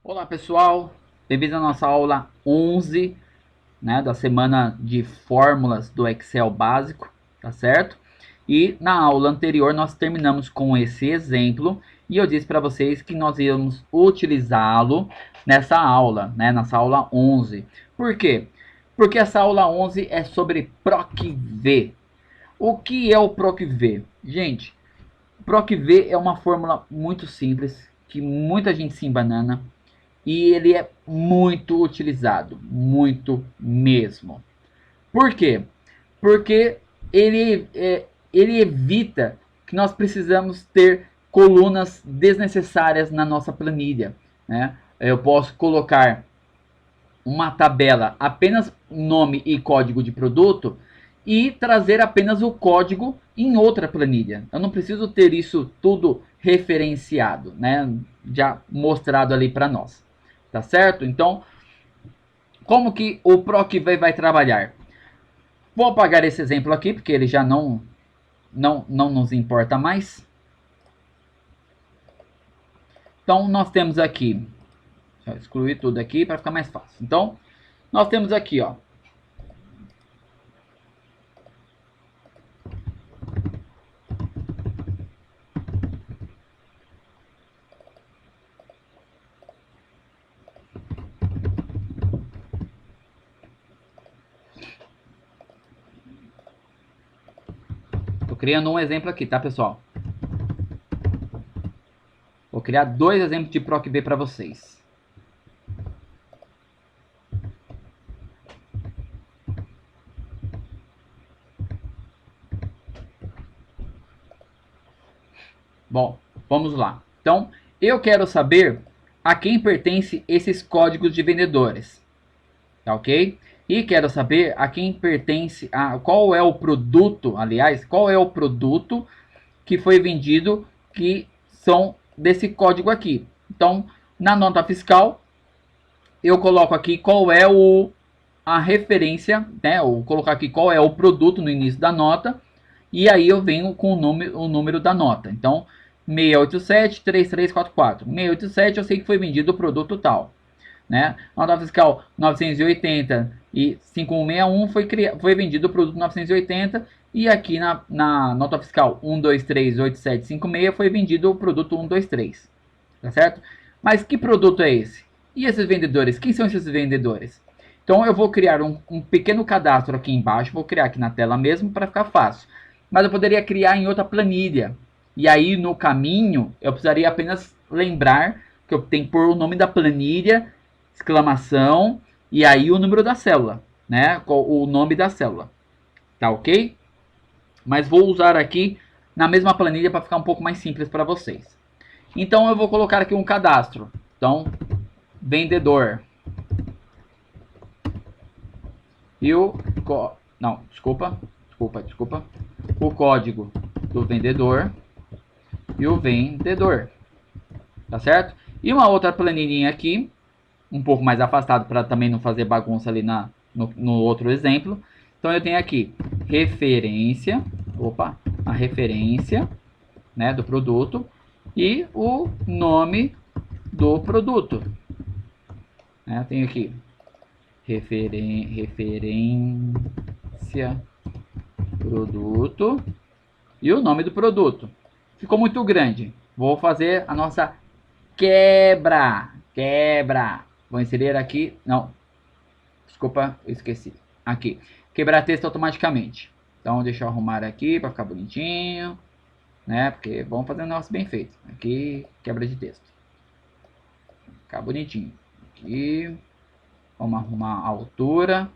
Olá pessoal, bem-vindos à nossa aula 11, né, da semana de fórmulas do Excel básico, tá certo? E na aula anterior nós terminamos com esse exemplo e eu disse para vocês que nós íamos utilizá-lo nessa aula, né, nessa aula 11. Por quê? Porque essa aula 11 é sobre PROC-V. O que é o PROC-V? Gente, PROC-V é uma fórmula muito simples que muita gente se embanana e ele é muito utilizado, muito mesmo. Por quê? Porque ele evita que nós precisamos ter colunas desnecessárias na nossa planilha, né? Eu posso colocar uma tabela apenas nome e código de produto e trazer apenas o código em outra planilha. Eu não preciso ter isso tudo referenciado, né? Já mostrado ali para nós, tá certo? Então, como que o PROC-V vai trabalhar? Vou apagar esse exemplo aqui, porque ele já não nos importa mais. Então, nós temos aqui, deixa eu excluir tudo aqui para ficar mais fácil. Então, nós temos aqui, ó, tô criando um exemplo aqui, tá, pessoal? Vou criar dois exemplos de PROC-V para vocês. Bom, vamos lá. Então, eu quero saber a quem pertence esses códigos de vendedores, tá ok? E quero saber a quem pertence, qual é o produto, aliás, qual é o produto que foi vendido que são desse código aqui. Então, na nota fiscal, eu coloco aqui qual é a referência, né? Eu vou colocar aqui qual é o produto no início da nota e aí eu venho com o número da nota. Então, 687-3344. 687 eu sei que foi vendido o produto tal, né? Nota fiscal 980 e 5161 foi vendido o produto 980 e aqui na nota fiscal 1238756 foi vendido o produto 123, tá certo? Mas que produto é esse? E esses vendedores? Quem são esses vendedores? Então eu vou criar um pequeno cadastro aqui embaixo, vou criar aqui na tela mesmo para ficar fácil. Mas eu poderia criar em outra planilha. E aí no caminho eu precisaria apenas lembrar que eu tenho que pôr o nome da planilha, exclamação, e aí o número da célula, né? O nome da célula. Tá ok? Mas vou usar aqui na mesma planilha para ficar um pouco mais simples para vocês. Então eu vou colocar aqui um cadastro. Então, vendedor. E o... Não, desculpa. O código do vendedor e o vendedor. Tá certo? E uma outra planilhinha aqui, um pouco mais afastado para também não fazer bagunça ali no outro exemplo. Então eu tenho aqui referência, a referência, né, do produto e o nome do produto. Né, eu tenho aqui referência produto e o nome do produto. Ficou muito grande. Vou fazer a nossa quebra. Vou inserir aqui. Não. Desculpa, eu esqueci. Aqui. Quebrar texto automaticamente. Então, deixa eu arrumar aqui para ficar bonitinho. Né? Porque vamos fazer um negócio bem feito. Aqui, quebra de texto. Ficar bonitinho. Aqui. Vamos arrumar a altura.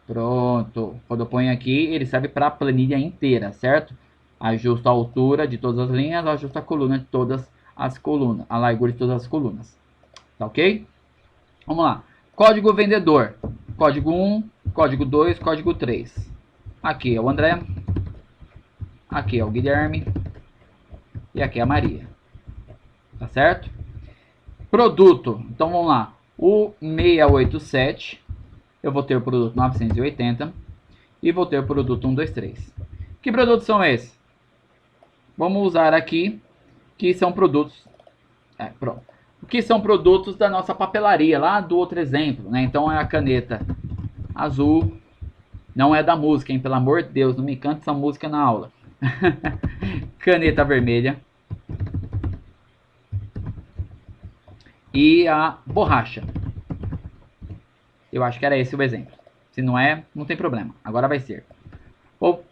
Pronto. Quando eu ponho aqui, ele serve para a planilha inteira, certo? Ajusta a altura de todas as linhas, ajusta a coluna de todas as colunas, a largura de todas as colunas. Tá ok? Vamos lá. Código vendedor. Código 1, código 2, código 3. Aqui é o André. Aqui é o Guilherme. E aqui é a Maria. Tá certo? Produto. Então vamos lá. O 687. Eu vou ter o produto 980. E vou ter o produto 123. Que produtos são esses? Vamos usar aqui, que são produtos... pronto. que são produtos da nossa papelaria, lá do outro exemplo, né? Então é a caneta azul, não é da música, hein? Pelo amor de Deus, não me cante essa música na aula. Caneta vermelha e a borracha. Eu acho que era esse o exemplo. Se não é, não tem problema. Agora vai ser. Vou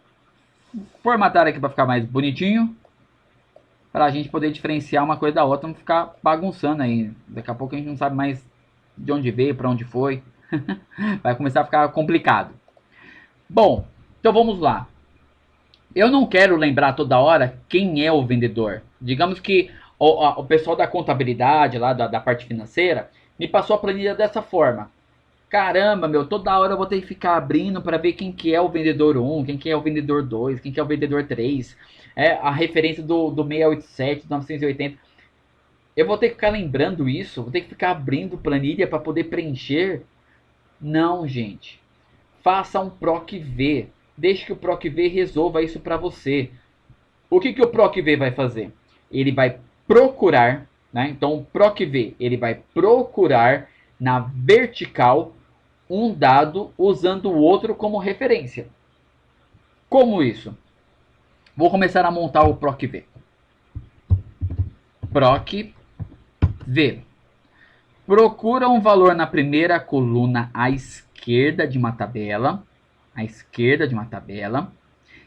formatar aqui para ficar mais bonitinho, para a gente poder diferenciar uma coisa da outra, não ficar bagunçando aí. Daqui a pouco a gente não sabe mais de onde veio, para onde foi. Vai começar a ficar complicado. Bom, então vamos lá. Eu não quero lembrar toda hora quem é o vendedor. Digamos que o pessoal da contabilidade, lá da parte financeira, me passou a planilha dessa forma. Caramba, meu, toda hora eu vou ter que ficar abrindo para ver quem que é o vendedor 1, quem que é o vendedor 2, quem que é o vendedor 3. A referência do 687, do 980. Eu vou ter que ficar lembrando isso, vou ter que ficar abrindo planilha para poder preencher. Não, gente. Faça um PROC-V. Deixe que o PROC-V resolva isso para você. O que o PROC-V vai fazer? Ele vai procurar, né? Então o PROC-V, ele vai procurar na vertical um dado usando o outro como referência. Como isso? Vou começar a montar o PROC-V. PROC-V. Procura um valor na primeira coluna à esquerda de uma tabela. À esquerda de uma tabela.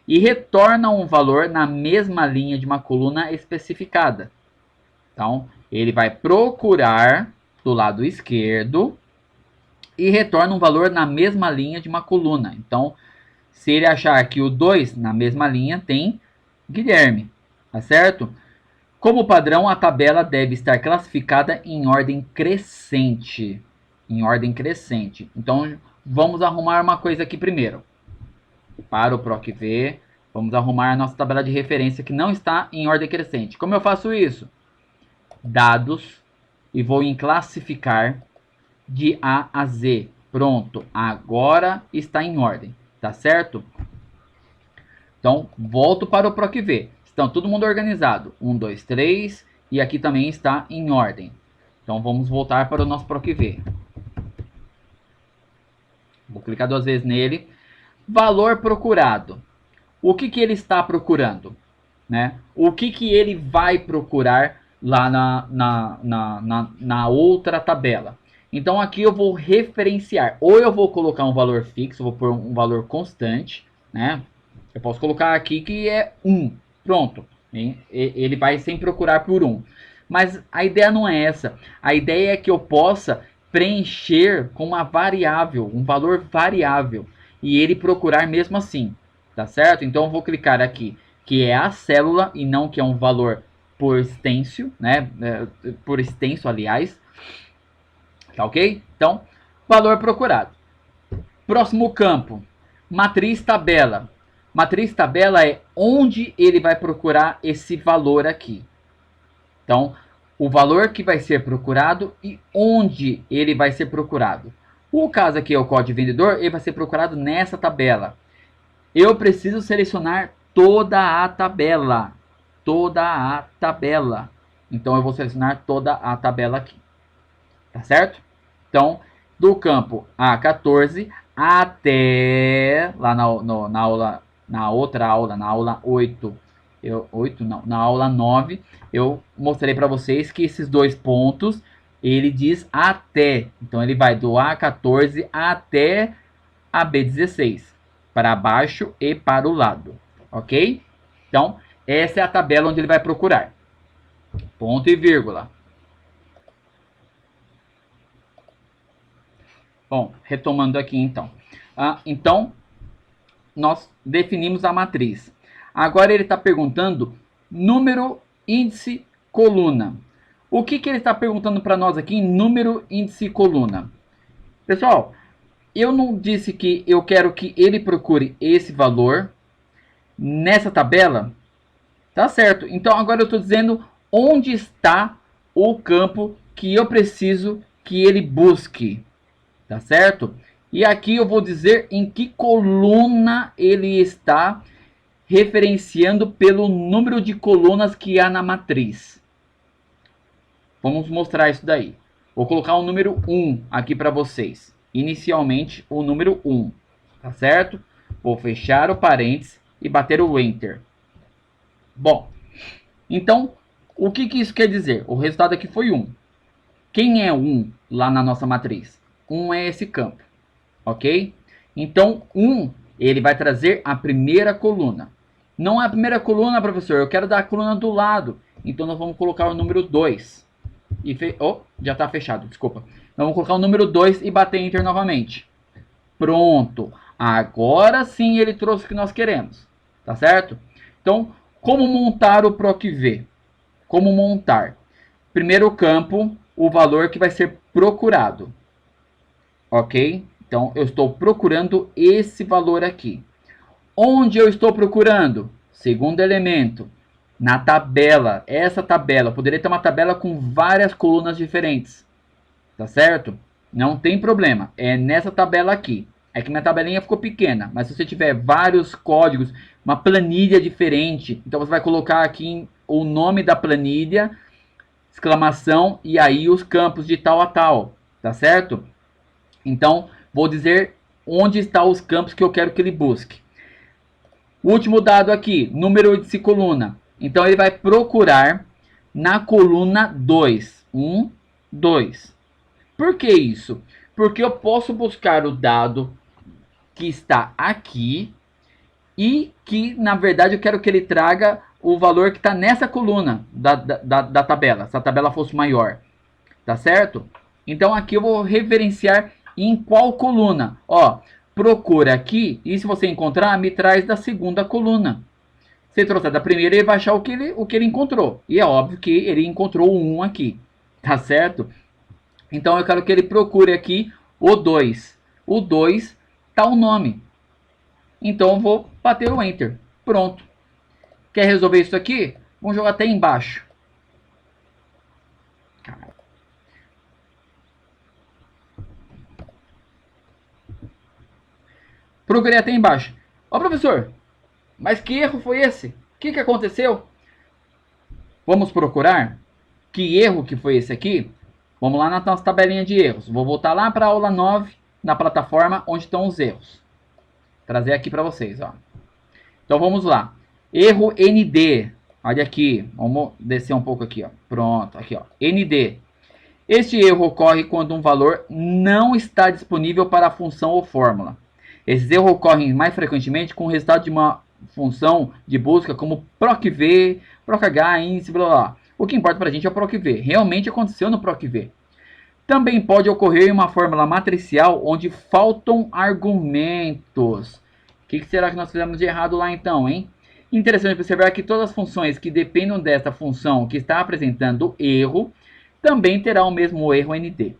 E retorna um valor na mesma linha de uma coluna especificada. Então, ele vai procurar do lado esquerdo e retorna um valor na mesma linha de uma coluna. Então, se ele achar que o 2 na mesma linha tem Guilherme, tá certo? Como padrão, a tabela deve estar classificada em ordem crescente. Em ordem crescente. Então, vamos arrumar uma coisa aqui primeiro. Para o PROC-V, vamos arrumar a nossa tabela de referência que não está em ordem crescente. Como eu faço isso? Dados, e vou em classificar de A a Z. Pronto, agora está em ordem, tá certo? Então, volto para o PROC-V. Estão todo mundo organizado. 1, 2, 3, e aqui também está em ordem. Então, vamos voltar para o nosso PROC-V. Vou clicar 2 vezes nele. Valor procurado. O que ele está procurando? Né? O que ele vai procurar lá na outra tabela? Então aqui eu vou referenciar. Ou eu vou colocar um valor fixo, vou pôr um valor constante. Né? Eu posso colocar aqui que é 1. Pronto. Ele vai sempre procurar por 1. Mas a ideia não é essa. A ideia é que eu possa preencher com uma variável, um valor variável. E ele procurar mesmo assim, tá certo? Então eu vou clicar aqui, que é a célula e não que é um valor por extenso, né? Por extenso, aliás. Tá ok? Então, valor procurado. Próximo campo, matriz tabela. Matriz tabela é onde ele vai procurar esse valor aqui. Então, o valor que vai ser procurado e onde ele vai ser procurado. O caso aqui é o código vendedor, ele vai ser procurado nessa tabela. Eu preciso selecionar toda a tabela. Toda a tabela. Então eu vou selecionar toda a tabela aqui. Tá certo? Então, do campo A14 até lá na aula, na outra aula, na aula 8, na aula 9, eu mostrei para vocês que esses dois pontos ele diz até. Então ele vai do A14 até a B16, para baixo e para o lado, ok? Então essa é a tabela onde ele vai procurar. Ponto e vírgula. Bom, retomando aqui então. Então nós definimos a matriz. Agora ele está perguntando número, índice, coluna. O que ele está perguntando para nós aqui em número, índice e coluna? Pessoal, eu não disse que eu quero que ele procure esse valor nessa tabela? Tá certo. Então agora eu estou dizendo onde está o campo que eu preciso que ele busque. Tá certo? E aqui eu vou dizer em que coluna ele está referenciando pelo número de colunas que há na matriz. Vamos mostrar isso daí. Vou colocar o número 1 aqui para vocês. Inicialmente, o número 1. Tá certo? Vou fechar o parênteses e bater o Enter. Bom, então, o que isso quer dizer? O resultado aqui foi 1. Quem é 1 lá na nossa matriz? 1 é esse campo. Ok? Então, 1, ele vai trazer a primeira coluna. Não é a primeira coluna, professor. Eu quero dar a coluna do lado. Então, nós vamos colocar o número 2. Já está fechado, desculpa. Vamos colocar o número 2 e bater Enter novamente. Pronto. Agora sim ele trouxe o que nós queremos. Tá certo? Então, como montar o PROC-V? Como montar? Primeiro campo, o valor que vai ser procurado. Ok? Então, eu estou procurando esse valor aqui. Onde eu estou procurando? Segundo elemento, na tabela. Essa tabela, poderia ter uma tabela com várias colunas diferentes. Tá certo? Não tem problema. É nessa tabela aqui. É que minha tabelinha ficou pequena. Mas se você tiver vários códigos, uma planilha diferente, então você vai colocar aqui o nome da planilha, exclamação, e aí os campos de tal a tal. Tá certo? Então, vou dizer onde estão os campos que eu quero que ele busque. O último dado aqui, número de coluna. Então, ele vai procurar na coluna 2. 1, 2. Por que isso? Porque eu posso buscar o dado que está aqui e que, na verdade, eu quero que ele traga o valor que está nessa coluna da tabela, se a tabela fosse maior. Tá certo? Então, aqui eu vou referenciar em qual coluna. Ó, procura aqui e se você encontrar, me traz da segunda coluna. Se trouxer da primeira, ele vai achar o que ele encontrou. E é óbvio que ele encontrou o 1 aqui. Tá certo? Então, eu quero que ele procure aqui o 2. O 2 tá o nome. Então, eu vou bater o Enter. Pronto. Quer resolver isso aqui? Vamos jogar até embaixo. Procurei até embaixo. Ó, professor, mas que erro foi esse? O que aconteceu? Vamos procurar que erro que foi esse aqui. Vamos lá na nossa tabelinha de erros. Vou voltar lá para a aula 9, na plataforma onde estão os erros. Trazer aqui para vocês, ó. Então vamos lá. Erro ND. Olha aqui. Vamos descer um pouco aqui, ó. Pronto, aqui, ó. ND. Este erro ocorre quando um valor não está disponível para a função ou fórmula. Esses erros ocorrem mais frequentemente com o resultado de uma função de busca como PROC-V, PROC-H, índice, blá blá. O que importa para a gente é o PROC-V. Realmente aconteceu no PROC-V. Também pode ocorrer em uma fórmula matricial onde faltam argumentos. O que será que nós fizemos de errado lá então, hein? Interessante observar que todas as funções que dependam desta função que está apresentando erro também terá o mesmo erro ND.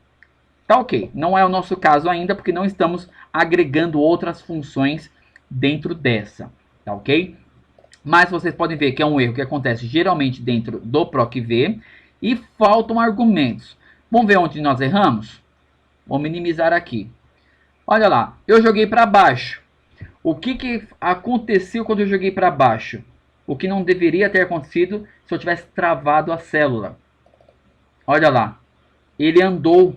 Tá ok, não é o nosso caso ainda porque não estamos agregando outras funções dentro dessa, tá ok? Mas vocês podem ver que é um erro que acontece geralmente dentro do PROC-V e faltam argumentos. Vamos ver onde nós erramos? Vou minimizar aqui. Olha lá, eu joguei para baixo. O que aconteceu quando eu joguei para baixo? O que não deveria ter acontecido se eu tivesse travado a célula. Olha lá, ele andou.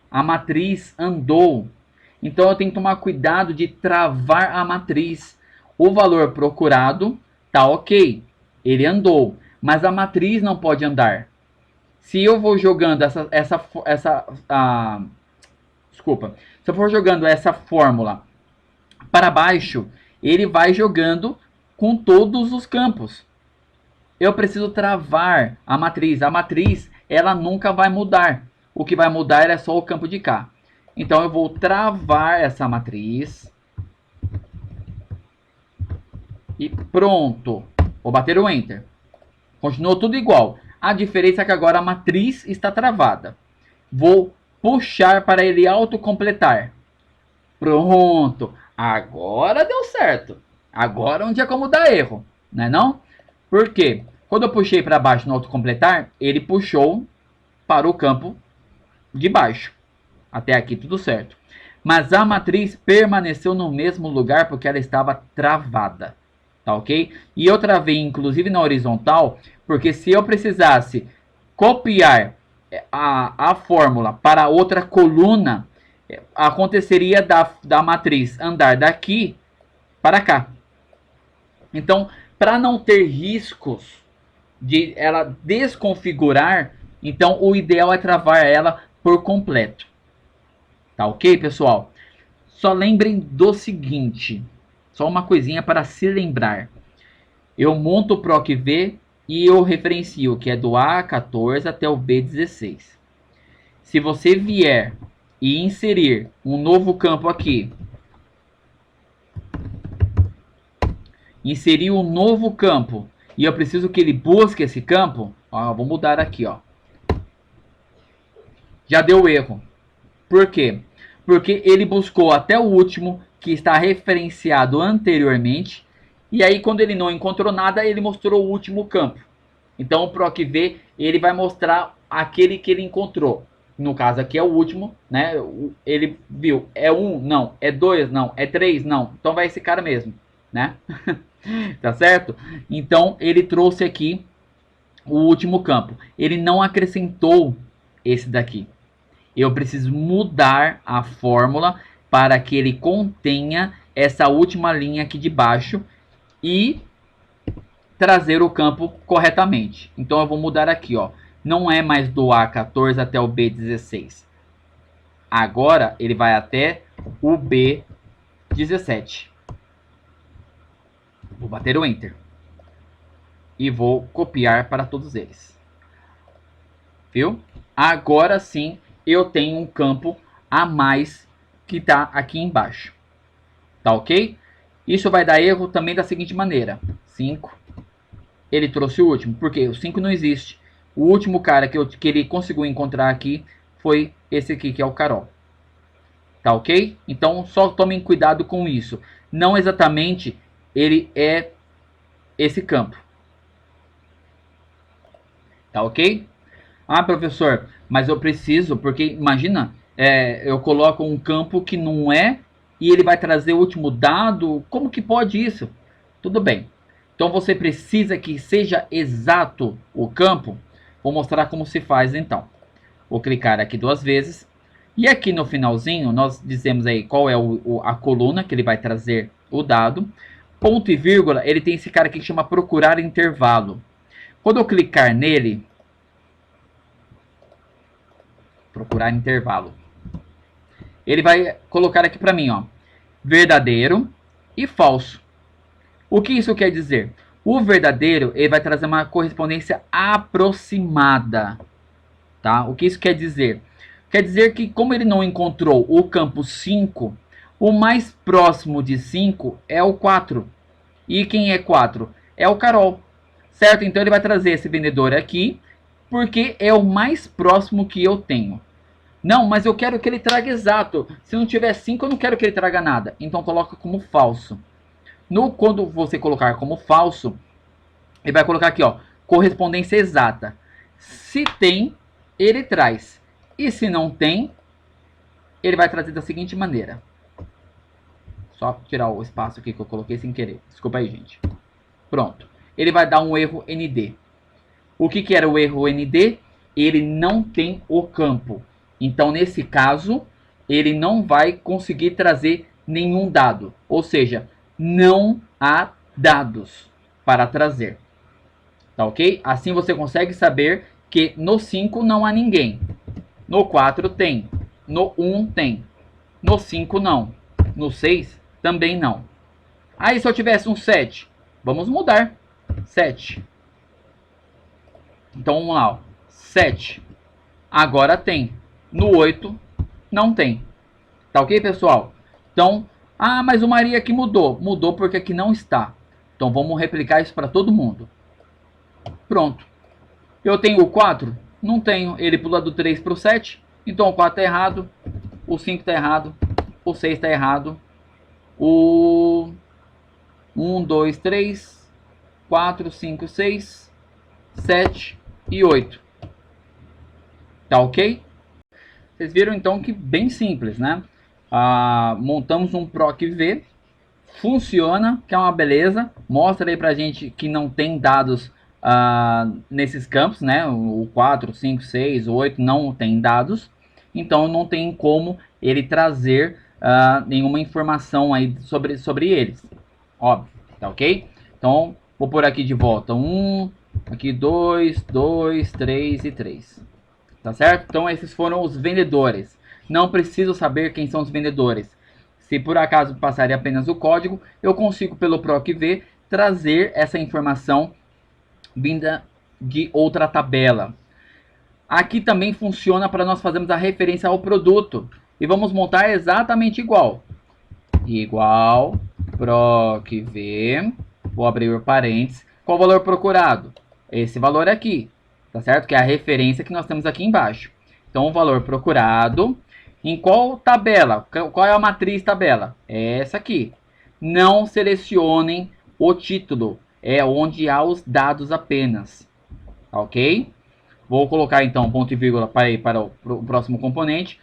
A matriz andou. Então eu tenho que tomar cuidado de travar a matriz. O valor procurado tá ok. Ele andou. Mas a matriz não pode andar. Se eu vou jogando Se eu for jogando essa fórmula para baixo, ele vai jogando com todos os campos. Eu preciso travar a matriz. A matriz, ela nunca vai mudar. O que vai mudar é só o campo de cá. Então, eu vou travar essa matriz. E pronto. Vou bater o Enter. Continuou tudo igual. A diferença é que agora a matriz está travada. Vou puxar para ele autocompletar. Pronto. Agora deu certo. Agora não tinha como dar erro. Não é não? Por quê? Quando eu puxei para baixo no autocompletar, ele puxou para o campo de baixo. Até aqui tudo certo. Mas a matriz permaneceu no mesmo lugar porque ela estava travada. Tá ok? E eu travei inclusive na horizontal, porque se eu precisasse copiar a fórmula para outra coluna aconteceria da matriz andar daqui para cá. Então, para não ter riscos de ela desconfigurar, então o ideal é travar ela por completo. Tá ok, pessoal? Só lembrem do seguinte, só uma coisinha para se lembrar. Eu monto o PROC-V e eu referencio que é do A14 até o B16. Se você vier e inserir um novo campo aqui, inserir um novo campo, e eu preciso que ele busque esse campo, ó, vou mudar aqui, ó. Já deu erro. Por quê? Porque ele buscou até o último que está referenciado anteriormente, e aí quando ele não encontrou nada, ele mostrou o último campo. Então o PROC-V ele vai mostrar aquele que ele encontrou. No caso aqui é o último, né? Ele viu, é 1, não, é 2, não, é 3, não. Então vai esse cara mesmo, né? Tá certo? Então ele trouxe aqui o último campo. Ele não acrescentou esse daqui. Eu preciso mudar a fórmula para que ele contenha essa última linha aqui de baixo e trazer o campo corretamente. Então eu vou mudar aqui, ó. Não é mais do A14 até o B16. Agora ele vai até o B17. Vou bater o Enter. E vou copiar para todos eles. Viu? Agora sim eu tenho um campo a mais que está aqui embaixo. Tá ok? Isso vai dar erro também da seguinte maneira. 5. Ele trouxe o último. Por quê? O 5 não existe. O último cara que ele conseguiu encontrar aqui foi esse aqui, que é o Carol. Tá ok? Então só tomem cuidado com isso. Não exatamente ele é esse campo. Tá ok? Ah, professor, mas eu preciso, porque imagina, eu coloco um campo que não é e ele vai trazer o último dado. Como que pode isso? Tudo bem. Então você precisa que seja exato o campo. Vou mostrar como se faz então. Vou clicar aqui 2 vezes. E aqui no finalzinho nós dizemos aí qual é a coluna que ele vai trazer o dado. Ponto e vírgula, ele tem esse cara aqui que chama procurar intervalo. Quando eu clicar nele, procurar intervalo, ele vai colocar aqui para mim, ó, verdadeiro e falso. O que isso quer dizer? O verdadeiro ele vai trazer uma correspondência aproximada, tá? O que isso quer dizer? Quer dizer que como ele não encontrou o campo 5, o mais próximo de 5 é o 4. E quem é 4? É o Carol, certo? Então ele vai trazer esse vendedor aqui, porque é o mais próximo que eu tenho. Não, mas eu quero que ele traga exato. Se não tiver 5, eu não quero que ele traga nada. Então coloca como falso. Quando você colocar como falso, ele vai colocar aqui, ó, correspondência exata. Se tem, ele traz. E se não tem, ele vai trazer da seguinte maneira. Só tirar o espaço aqui que eu coloquei sem querer. Desculpa aí, gente. Pronto. Ele vai dar um erro ND. O que era o erro ND? Ele não tem o campo. Então, nesse caso, ele não vai conseguir trazer nenhum dado. Ou seja, não há dados para trazer. Tá ok? Assim você consegue saber que no 5 não há ninguém. No 4 tem. No 1 tem. No 5 não. No 6 também não. Aí se eu tivesse um 7, vamos mudar. 7. Então vamos lá. Ó. 7. Agora tem. No 8 não tem. Tá ok, pessoal? Então, mas o Maria aqui mudou. Mudou porque aqui não está. Então vamos replicar isso para todo mundo. Pronto. Eu tenho o 4? Não tenho. Ele pula do 3 para o 7. Então o 4 está errado. O 5 está errado. O 6 está errado. O 1, 2, 3, 4, 5, 6, 7 e 8. Tá ok? Vocês viram então que bem simples, né? Montamos um PROC-V. Funciona, que é uma beleza. Mostra aí pra gente que não tem dados nesses campos, né? O 4, 5, 6, 8 não tem dados, então não tem como ele trazer nenhuma informação aí sobre eles. Óbvio, tá ok? Então, vou pôr aqui de volta 1, aqui 2, 2, 3 e 3. Tá certo? Então, esses foram os vendedores. Não preciso saber quem são os vendedores. Se por acaso passarem apenas o código, eu consigo pelo PROC-V trazer essa informação vinda de outra tabela. Aqui também funciona para nós fazermos a referência ao produto. E vamos montar exatamente igual. Igual, PROC-V, vou abrir o parênteses. Qual o valor procurado? Esse valor aqui, tá certo? Que é a referência que nós temos aqui embaixo. Então, o valor procurado, em qual tabela? Qual é a matriz tabela? É essa aqui. Não selecionem o título, é onde há os dados apenas, ok? Vou colocar então ponto e vírgula para ir para o próximo componente.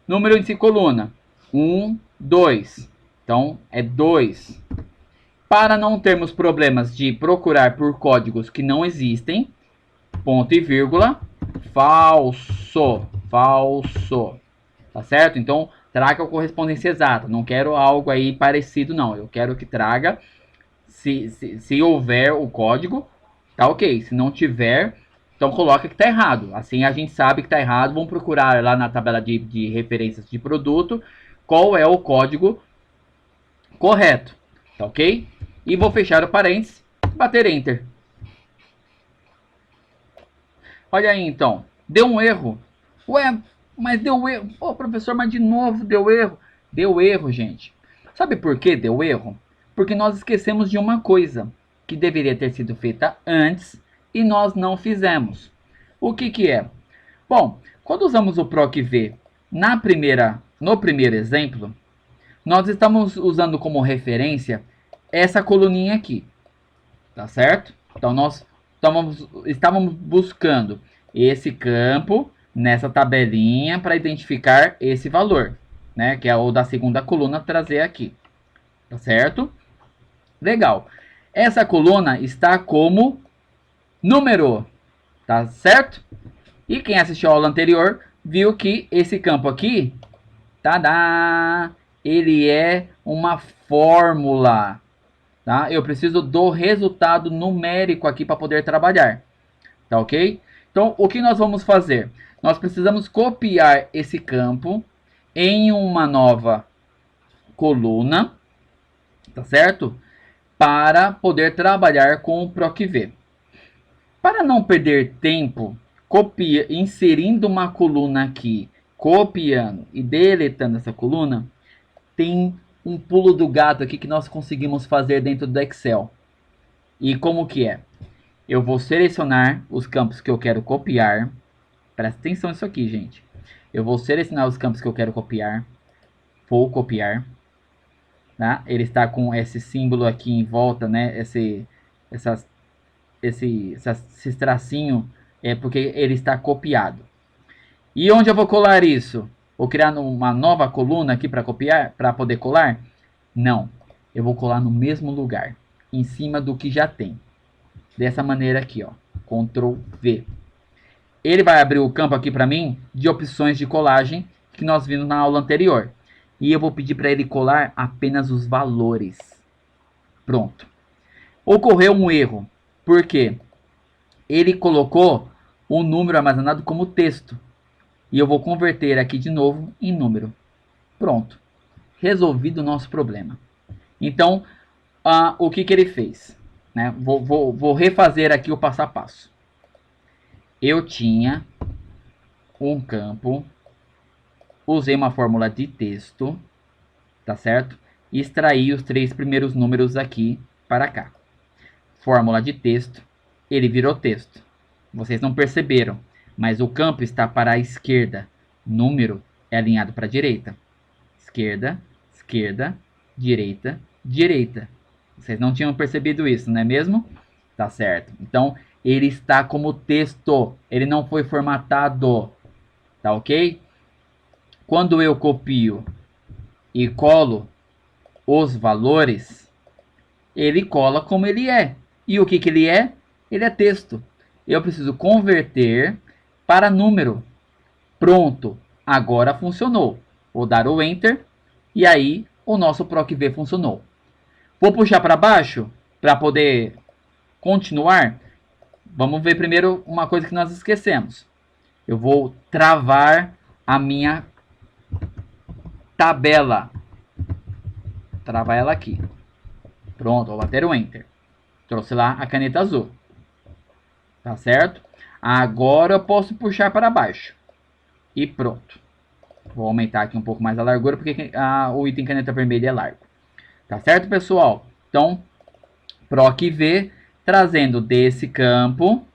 Número de coluna, 1, 2. Então, é 2. Para não termos problemas de procurar por códigos que não existem, ponto e vírgula, falso, falso. Tá certo? Então, traga a correspondência exata. Não quero algo aí parecido, não. Eu quero que traga, se houver o código, tá ok. Se não tiver, então coloca que tá errado. Assim a gente sabe que tá errado. Vamos procurar lá na tabela de referências de produto qual é o código correto, tá ok? E vou fechar o parênteses e bater Enter. Olha aí então, deu um erro. Ué, mas deu erro. Pô, professor, mas de novo deu erro. Deu erro, gente. Sabe por que deu erro? Porque nós esquecemos de uma coisa que deveria ter sido feita antes e nós não fizemos. O que que é? Bom, quando usamos o PROC-V no primeiro exemplo, nós estamos usando como referência essa coluninha aqui, tá certo? Então nós estávamos buscando esse campo nessa tabelinha para identificar esse valor, né? Que é o da segunda coluna trazer aqui, tá certo? Legal. Essa coluna está como número, tá certo? E quem assistiu a aula anterior viu que esse campo aqui, tadá, ele é uma fórmula, tá? Eu preciso do resultado numérico aqui para poder trabalhar, tá ok? Então, o que nós vamos fazer? Nós precisamos copiar esse campo em uma nova coluna, tá certo? Para poder trabalhar com o PROC-V. Para não perder tempo inserindo uma coluna aqui, copiando e deletando essa coluna, tem um pulo do gato aqui que nós conseguimos fazer dentro do Excel. E como que é? Eu vou selecionar os campos que eu quero copiar. Presta atenção nisso aqui, gente. Eu vou selecionar os campos que eu quero copiar. Vou copiar. Tá? Ele está com esse símbolo aqui em volta, né? Esse tracinho é porque ele está copiado. E onde eu vou colar isso? Vou criar uma nova coluna aqui para copiar, para poder colar? Não. Eu vou colar no mesmo lugar, em cima do que já tem. Dessa maneira aqui, ó. Ctrl V. Ele vai abrir o campo aqui para mim de opções de colagem que nós vimos na aula anterior. E eu vou pedir para ele colar apenas os valores. Pronto. Ocorreu um erro. Por quê? Ele colocou o número armazenado como texto. E eu vou converter aqui de novo em número. Pronto. Resolvido o nosso problema. Então, o que ele fez? Né? Vou refazer aqui o passo a passo. Eu tinha um campo, usei uma fórmula de texto, tá certo? E extraí os 3 primeiros números aqui para cá. Fórmula de texto, ele virou texto. Vocês não perceberam, mas o campo está para a esquerda. Número é alinhado para a direita. Esquerda, esquerda, direita, direita. Vocês não tinham percebido isso, não é mesmo? Tá certo. Então, ele está como texto. Ele não foi formatado. Tá ok? Quando eu copio e colo os valores, ele cola como ele é. E o que ele é? ele é texto. Eu preciso converter para número. Pronto, agora funcionou. Vou dar o Enter e aí o nosso PROC-V funcionou. Vou puxar para baixo para poder continuar. Vamos ver primeiro uma coisa que nós esquecemos. Eu vou travar a minha tabela. Travar ela aqui. Pronto, vou bater o Enter. Trouxe lá a caneta azul. Tá certo? Agora eu posso puxar para baixo. E pronto. Vou aumentar aqui um pouco mais a largura, porque o item caneta vermelha é largo. Tá certo, pessoal? Então, PROC-V trazendo desse campo,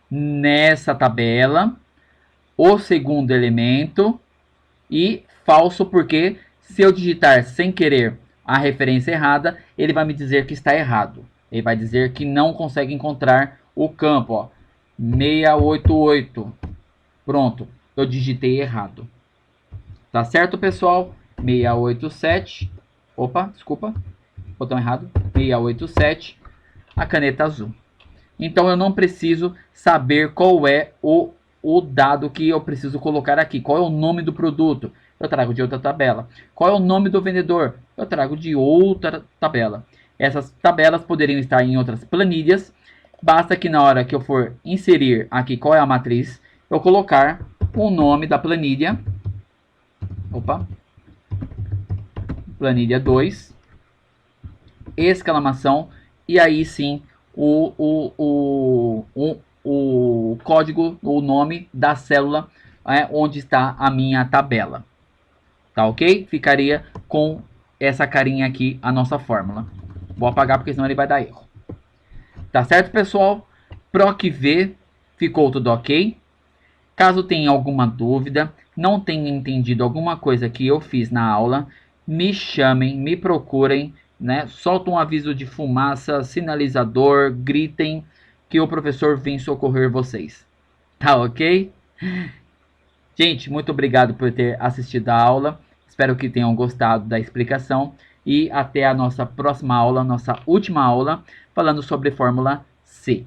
nessa tabela, o segundo elemento e falso, porque se eu digitar sem querer a referência errada, ele vai me dizer que está errado. Ele vai dizer que não consegue encontrar o campo, ó, 688. Pronto, eu digitei errado. Tá certo, pessoal? 687. Opa, desculpa. Botão errado. 687. A caneta azul. Então eu não preciso saber qual é o dado que eu preciso colocar aqui. Qual é o nome do produto? Eu trago de outra tabela. Qual é o nome do vendedor? Eu trago de outra tabela. Essas tabelas poderiam estar em outras planilhas. Basta que na hora que eu for inserir aqui qual é a matriz, eu colocar o nome da planilha. Opa. Planilha 2. Exclamação. E aí sim o código, o nome da célula onde está a minha tabela. Tá ok? Ficaria com essa carinha aqui a nossa fórmula. Vou apagar porque senão ele vai dar erro. Tá certo, pessoal? PROC-V ficou tudo ok? Caso tenha alguma dúvida, não tenha entendido alguma coisa que eu fiz na aula, me chamem, me procurem, né? Solta um aviso de fumaça, sinalizador, gritem que o professor vem socorrer vocês. Tá ok? Gente, muito obrigado por ter assistido a aula. Espero que tenham gostado da explicação. E até a nossa próxima aula, nossa última aula, falando sobre fórmula C.